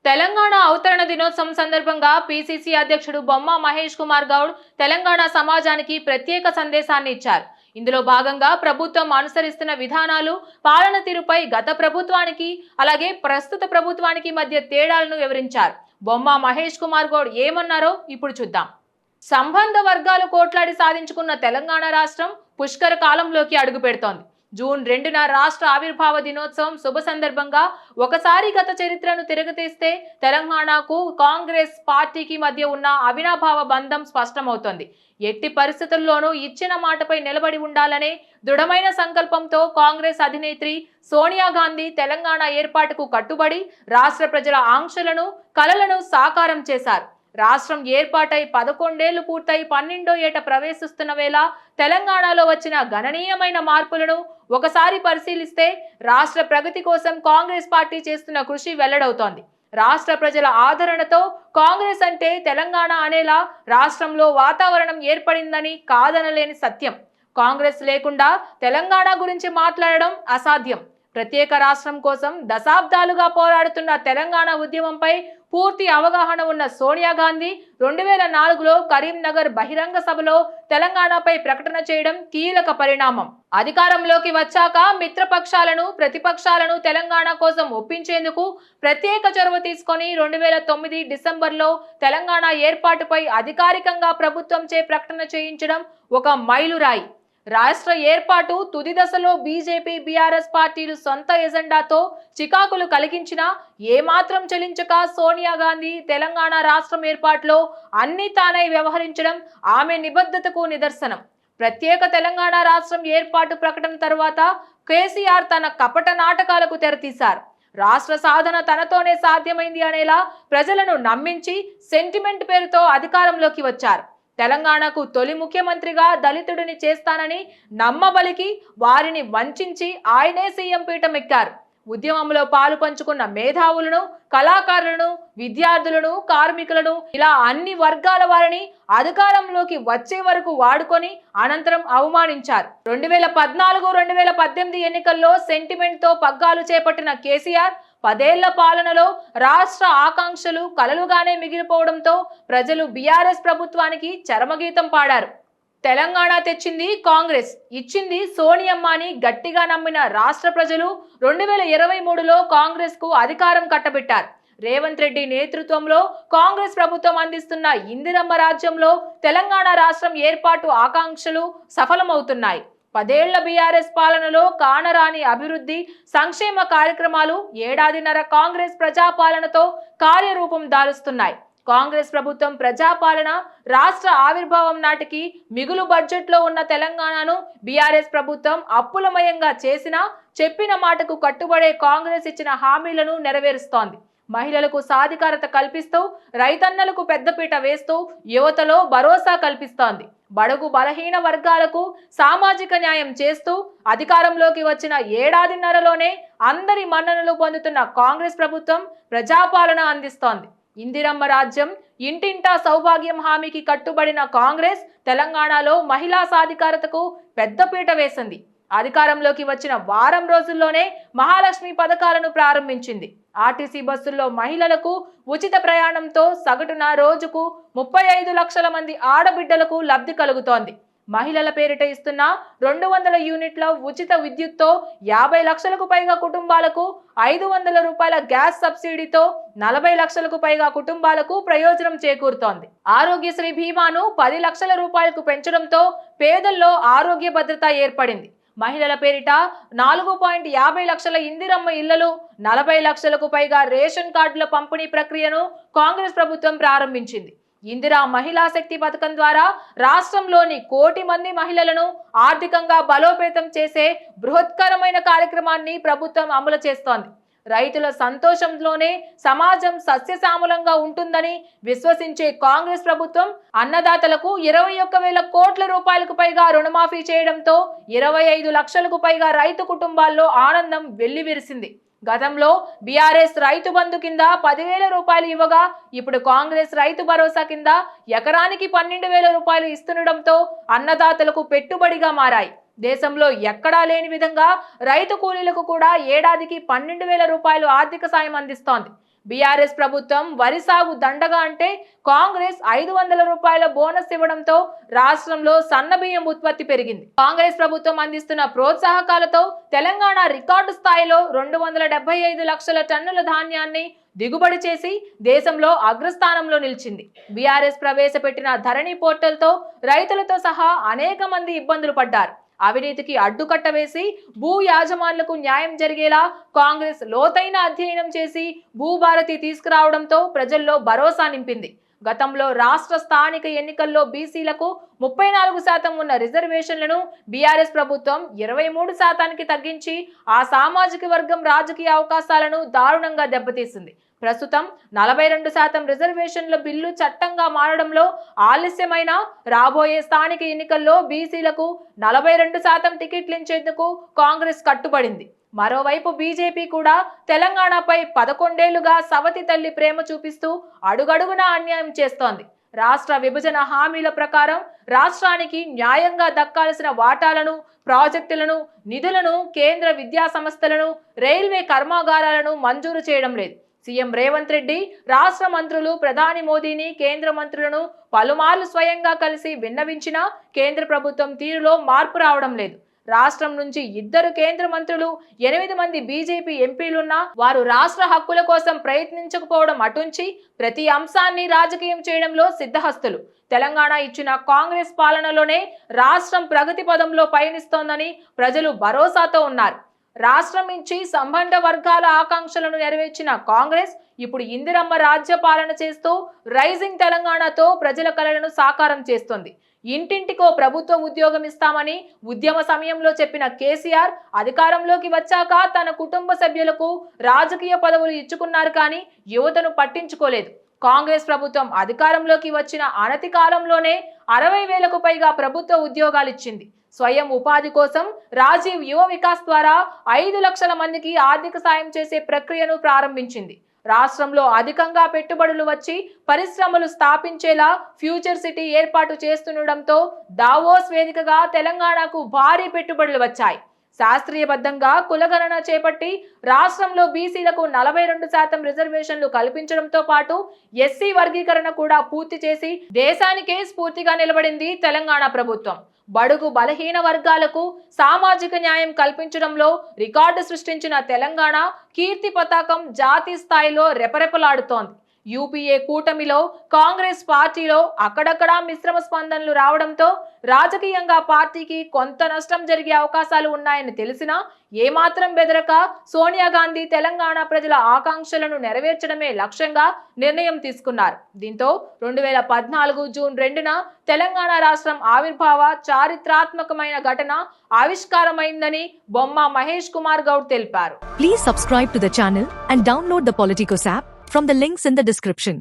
తెలంగాణ అవతరణ దినోత్సవం సందర్భంగా పీసీసీ అధ్యక్షుడు బొమ్మ మహేష్ కుమార్ గౌడ్ తెలంగాణ సమాజానికి ప్రత్యేక సందేశాన్ని ఇచ్చారు. ఇందులో భాగంగా ప్రభుత్వం అనుసరిస్తున్న విధానాలు, పాలన తీరుపై గత ప్రభుత్వానికి అలాగే ప్రస్తుత ప్రభుత్వానికి మధ్య తేడాలను వివరించారు. బొమ్మ మహేష్ కుమార్ గౌడ్ ఏమన్నారో ఇప్పుడు చూద్దాం. సంబంధ వర్గాలు కోట్లాడి సాధించుకున్న తెలంగాణ రాష్ట్రం పుష్కర కాలంలోకి అడుగుపెడుతోంది. జూన్ 2న రాష్ట్ర ఆవిర్భావ దినోత్సవం శుభ సందర్భంగా ఒకసారి గత చరిత్రను తిరగతీస్తే తెలంగాణకు కాంగ్రెస్ పార్టీకి మధ్య ఉన్న అవినాభావ బంధం స్పష్టమవుతోంది. ఎట్టి పరిస్థితుల్లోనూ ఇచ్చిన మాటపై నిలబడి ఉండాలనే దృఢమైన సంకల్పంతో కాంగ్రెస్ అధినేత్రి సోనియా గాంధీ తెలంగాణ ఏర్పాటుకు కట్టుబడి రాష్ట్ర ప్రజల ఆంక్షలను, కలలను సాకారం చేశారు. రాష్ట్రం ఏర్పాటై 11 ఏళ్లు పూర్తయి 12వ ఏట ప్రవేశిస్తున్న వేళ తెలంగాణలో వచ్చిన గణనీయమైన మార్పులను ఒకసారి పరిశీలిస్తే రాష్ట్ర ప్రగతి కోసం కాంగ్రెస్ పార్టీ చేస్తున్న కృషి వెల్లడవుతోంది. రాష్ట్ర ప్రజల ఆదరణతో కాంగ్రెస్ అంటే తెలంగాణ అనేలా రాష్ట్రంలో వాతావరణం ఏర్పడిందని కాదనలేని సత్యం. కాంగ్రెస్ లేకుండా తెలంగాణ గురించి మాట్లాడడం అసాధ్యం. ప్రత్యేక రాష్ట్రం కోసం దశాబ్దాలుగా పోరాడుతున్న తెలంగాణ ఉద్యమంపై పూర్తి అవగాహన ఉన్న సోనియా గాంధీ 2004లో కరీంనగర్ బహిరంగ సభలో తెలంగాణపై ప్రకటన చేయడం కీలక పరిణామం. అధికారంలోకి వచ్చాక మిత్రపక్షాలను, ప్రతిపక్షాలను తెలంగాణ కోసం ఒప్పించేందుకు ప్రత్యేక చొరవ తీసుకొని 2009 డిసెంబర్లో తెలంగాణ ఏర్పాటుపై అధికారికంగా ప్రభుత్వంచే ప్రకటన చేయించడం ఒక మైలురాయి. రాష్ట్ర ఏర్పాటు తుది దశలో బీజేపీ, బీఆర్ఎస్ పార్టీలు సొంత ఎజెండాతో చికాకులు కలిగించినా ఏమాత్రం చెలించక సోనియా గాంధీ తెలంగాణ రాష్ట్రం ఏర్పాటులో అన్ని తానై వ్యవహరించడం ఆమె నిబద్ధతకు నిదర్శనం. ప్రత్యేక తెలంగాణ రాష్ట్రం ఏర్పాటు ప్రకటన తర్వాత కేసీఆర్ తన కపట నాటకాలకు తెరతీశారు. రాష్ట్ర సాధన తనతోనే సాధ్యమైంది అనేలా ప్రజలను నమ్మించి సెంటిమెంట్ పేరుతో అధికారంలోకి వచ్చారు. తెలంగాణకు తొలి ముఖ్యమంత్రిగా దళితుడిని చేస్తానని నమ్మబలికి వారిని వంచించి ఆయనే సీఎం పీఠం ఎక్కారు. ఉద్యమంలో పాలు పంచుకున్న మేధావులను, కళాకారులను, విద్యార్థులను, కార్మికులను ఇలా అన్ని వర్గాల వారిని అధికారంలోకి వచ్చే వరకు వాడుకొని అనంతరం అవమానించారు. 2014-2018 ఎన్నికల్లో సెంటిమెంట్ తో పగ్గాలు చేపట్టిన కేసీఆర్ 10 ఏళ్ల పాలనలో రాష్ట్ర ఆకాంక్షలు కలలుగానే మిగిలిపోవడంతో ప్రజలు బీఆర్ఎస్ ప్రభుత్వానికి చరమగీతం పాడారు. తెలంగాణ తెచ్చింది కాంగ్రెస్, ఇచ్చింది సోనియమ్మ అని గట్టిగా నమ్మిన రాష్ట్ర ప్రజలు 2023లో కాంగ్రెస్ కు అధికారం కట్టబెట్టారు. రేవంత్ రెడ్డి నేతృత్వంలో కాంగ్రెస్ ప్రభుత్వం అందిస్తున్న ఇందిరమ్మ రాజ్యంలో తెలంగాణ రాష్ట్రం ఏర్పాటు ఆకాంక్షలు సఫలమవుతున్నాయి. 10 ఏళ్ల బీఆర్ఎస్ పాలనలో కానరాని అభివృద్ధి, సంక్షేమ కార్యక్రమాలు ఏడాదిన్నర కాంగ్రెస్ ప్రజాపాలనతో కార్యరూపం దాలుస్తున్నాయి. కాంగ్రెస్ ప్రభుత్వం ప్రజాపాలన, రాష్ట్ర ఆవిర్భావం నాటికి మిగులు బడ్జెట్లో ఉన్న తెలంగాణను బీఆర్ఎస్ ప్రభుత్వం అప్పులమయంగా చేసినా చెప్పిన మాటకు కట్టుబడే కాంగ్రెస్ ఇచ్చిన హామీలను నెరవేరుస్తోంది. మహిళలకు సాధికారత కల్పిస్తూ, రైతన్నలకు పెద్దపీట వేస్తూ యువతలో భరోసా కల్పిస్తోంది. బడుగు బలహీన వర్గాలకు సామాజిక న్యాయం చేస్తూ అధికారంలోకి వచ్చిన ఏడాదిన్నరలోనే అందరి మన్ననలు పొందుతున్న కాంగ్రెస్ ప్రభుత్వం ప్రజాపాలన అందిస్తోంది. ఇందిరమ్మ రాజ్యం, ఇంటింటా సౌభాగ్యం హామీకి కట్టుబడిన కాంగ్రెస్ తెలంగాణలో మహిళా సాధికారతకు పెద్దపీట వేసింది. అధికారంలోకి వచ్చిన వారం రోజుల్లోనే మహాలక్ష్మి పథకాలను ప్రారంభించింది. ఆర్టీసీ బస్సుల్లో మహిళలకు ఉచిత ప్రయాణంతో సగటున రోజుకు 35 లక్షల మంది ఆడబిడ్డలకు లబ్ధి కలుగుతోంది. మహిళల పేరిట ఇస్తున్న 200 యూనిట్ల ఉచిత విద్యుత్తో 50 లక్షలకు పైగా కుటుంబాలకు, 500 రూపాయల గ్యాస్ సబ్సిడీతో 40 లక్షలకు పైగా కుటుంబాలకు ప్రయోజనం చేకూరుతోంది. ఆరోగ్యశ్రీ బీమాను 10 లక్షల రూపాయలకు పెంచడంతో పేదల్లో ఆరోగ్య భద్రత ఏర్పడింది. మహిళల పేరిట 4.50 లక్షల ఇందిరమ్మ ఇళ్లలు, 40 లక్షలకు పైగా రేషన్ కార్డుల పంపిణీ ప్రక్రియను కాంగ్రెస్ ప్రభుత్వం ప్రారంభించింది. ఇందిరా మహిళా శక్తి పథకం ద్వారా రాష్ట్రంలోని 1 కోటి మంది మహిళలను ఆర్థికంగా బలోపేతం చేసే బృహత్కరమైన కార్యక్రమాన్ని ప్రభుత్వం అమలు చేస్తోంది. రైతుల సంతోషంలోనే సమాజం సస్యశ్యామలంగా ఉంటుందని విశ్వసించే కాంగ్రెస్ ప్రభుత్వం అన్నదాతలకు 21,000 కోట్ల రూపాయలకు పైగా రుణమాఫీ చేయడంతో 25 లక్షలకు పైగా రైతు కుటుంబాల్లో ఆనందం వెల్లివిరిసింది. గతంలో బీఆర్ఎస్ రైతు బంధు కింద 10,000 రూపాయలు ఇవ్వగా ఇప్పుడు కాంగ్రెస్ రైతు భరోసా కింద ఎకరానికి 12,000 రూపాయలు ఇస్తుండటంతో అన్నదాతలకు పెట్టుబడిగా మారాయి. దేశంలో ఎక్కడా లేని విధంగా రైతు కూలీలకు కూడా ఏడాదికి 12,000 రూపాయలు ఆర్థిక సాయం అందిస్తోంది. బీఆర్ఎస్ ప్రభుత్వం వరి సాగు దండగా అంటే కాంగ్రెస్ 500 రూపాయల బోనస్ ఇవ్వడంతో రాష్ట్రంలో సన్నబియ్యం ఉత్పత్తి పెరిగింది. కాంగ్రెస్ ప్రభుత్వం అందిస్తున్న ప్రోత్సాహకాలతో తెలంగాణ రికార్డు స్థాయిలో 275 లక్షల టన్నుల ధాన్యాన్ని దిగుబడి చేసి దేశంలో అగ్రస్థానంలో నిలిచింది. బీఆర్ఎస్ ప్రవేశపెట్టిన ధరణి పోర్టల్తో రైతులతో సహా అనేక మంది ఇబ్బందులు పడ్డారు. అవినీతికి అడ్డుకట్ట వేసి భూ యాజమాన్లకు న్యాయం జరిగేలా కాంగ్రెస్ లోతైన అధ్యయనం చేసి భూభారతి తీసుకురావడంతో ప్రజల్లో భరోసా నింపింది. గతంలో రాష్ట్ర స్థానిక ఎన్నికల్లో బీసీలకు 34% ఉన్న రిజర్వేషన్లను బీఆర్ఎస్ ప్రభుత్వం 23% తగ్గించి ఆ సామాజిక వర్గం రాజకీయ అవకాశాలను దారుణంగా దెబ్బతీసింది. ప్రస్తుతం 42% రిజర్వేషన్ల బిల్లు చట్టంగా మారడంలో ఆలస్యమైన రాబోయే స్థానిక ఎన్నికల్లో బీసీలకు 42% టికెట్లు ఇచ్చేందుకు కాంగ్రెస్ కట్టుబడింది. మరోవైపు బీజేపీ కూడా తెలంగాణపై 11 ఏళ్లుగా సవతి తల్లి ప్రేమ చూపిస్తూ అడుగడుగునా అన్యాయం చేస్తోంది. రాష్ట్ర విభజన హామీల ప్రకారం రాష్ట్రానికి న్యాయంగా దక్కాల్సిన వాటాలను, ప్రాజెక్టులను, నిధులను కేంద్ర విద్యా సంస్థలను, రైల్వే కర్మాగారాలను మంజూరు చేయడం లేదు. సీఎం రేవంత్ రెడ్డి రాష్ట్ర మంత్రులు ప్రధాని మోదీని, కేంద్ర మంత్రులను పలుమార్లు స్వయంగా కలిసి విన్నవించినా కేంద్ర ప్రభుత్వం తీరులో మార్పు రావడం లేదు. రాష్ట్రం నుంచి 2 కేంద్ర మంత్రులు, 8 మంది బీజేపీ ఎంపీలున్నా వారు రాష్ట్ర హక్కుల కోసం ప్రయత్నించకపోవడం అటుంచి ప్రతి అంశాన్ని రాజకీయం చేయడంలో సిద్ధహస్తులు. తెలంగాణ ఇచ్చిన కాంగ్రెస్ పాలనలోనే రాష్ట్రం ప్రగతి పదంలో పయనిస్తోందని ప్రజలు భరోసాతో ఉన్నారు. రాష్ట్రం నుంచి సంబంధ వర్గాల ఆకాంక్షలను నెరవేర్చిన కాంగ్రెస్ ఇప్పుడు ఇందిరమ్మ రాజ్య పాలన చేస్తూ రైజింగ్ తెలంగాణతో ప్రజల కలలను సాకారం చేస్తోంది. ఇంటింటికో ప్రభుత్వ ఉద్యోగం ఇస్తామని ఉద్యమ సమయంలో చెప్పిన కేసీఆర్ అధికారంలోకి వచ్చాక తన కుటుంబ సభ్యులకు రాజకీయ పదవులు ఇచ్చుకున్నారు కానీ యువతను పట్టించుకోలేదు. కాంగ్రెస్ ప్రభుత్వం అధికారంలోకి వచ్చిన అనతి కాలంలోనే 60,000కు పైగా ప్రభుత్వ ఉద్యోగాలు ఇచ్చింది. స్వయం ఉపాధి కోసం రాజీవ్ యువ వికాస్ ద్వారా 5 లక్షల మందికి ఆర్థిక సాయం చేసే ప్రక్రియను ప్రారంభించింది. రాష్ట్రంలో అధికంగా పెట్టుబడులు వచ్చి పరిశ్రమలు స్థాపించేలా ఫ్యూచర్ సిటీ ఏర్పాటు చేస్తుండటంతో దావోస్ వేదికగా తెలంగాణకు భారీ పెట్టుబడులు వచ్చాయి. శాస్త్రీయబద్ధంగా కులగణన చేపట్టి రాష్ట్రంలో బీసీలకు 42% రిజర్వేషన్లు కల్పించడంతో పాటు ఎస్సీ వర్గీకరణ కూడా పూర్తి చేసి దేశానికే స్ఫూర్తిగా నిలబడింది తెలంగాణ ప్రభుత్వం. బడుగు బలహీన వర్గాలకు సామాజిక న్యాయం కల్పించడంలో రికార్డు సృష్టించిన తెలంగాణ కీర్తి పతాకం జాతీయ స్థాయిలో రెపరెపలాడుతోంది. యూపీఏ కూటమిలో కాంగ్రెస్ పార్టీలో అక్కడక్కడా మిశ్రమ స్పందనలు రావడంతో రాజకీయంగా పార్టీకి కొంత నష్టం జరిగే అవకాశాలు ఉన్నాయని తెలిసినా ఏమాత్రం బెదరక సోనియా గాంధీ తెలంగాణ ప్రజల ఆకాంక్షలను నెరవేర్చడమే లక్ష్యంగా నిర్ణయం తీసుకున్నారు. దీంతో 2014 జూన్ 2న తెలంగాణ రాష్ట్రం ఆవిర్భావ చారిత్రాత్మకమైన ఘటన ఆవిష్కారమైందని బొమ్మ మహేష్ కుమార్ గౌడ్ తెలిపారు. Please subscribe to the channel and download the Politicos app from the links in the description.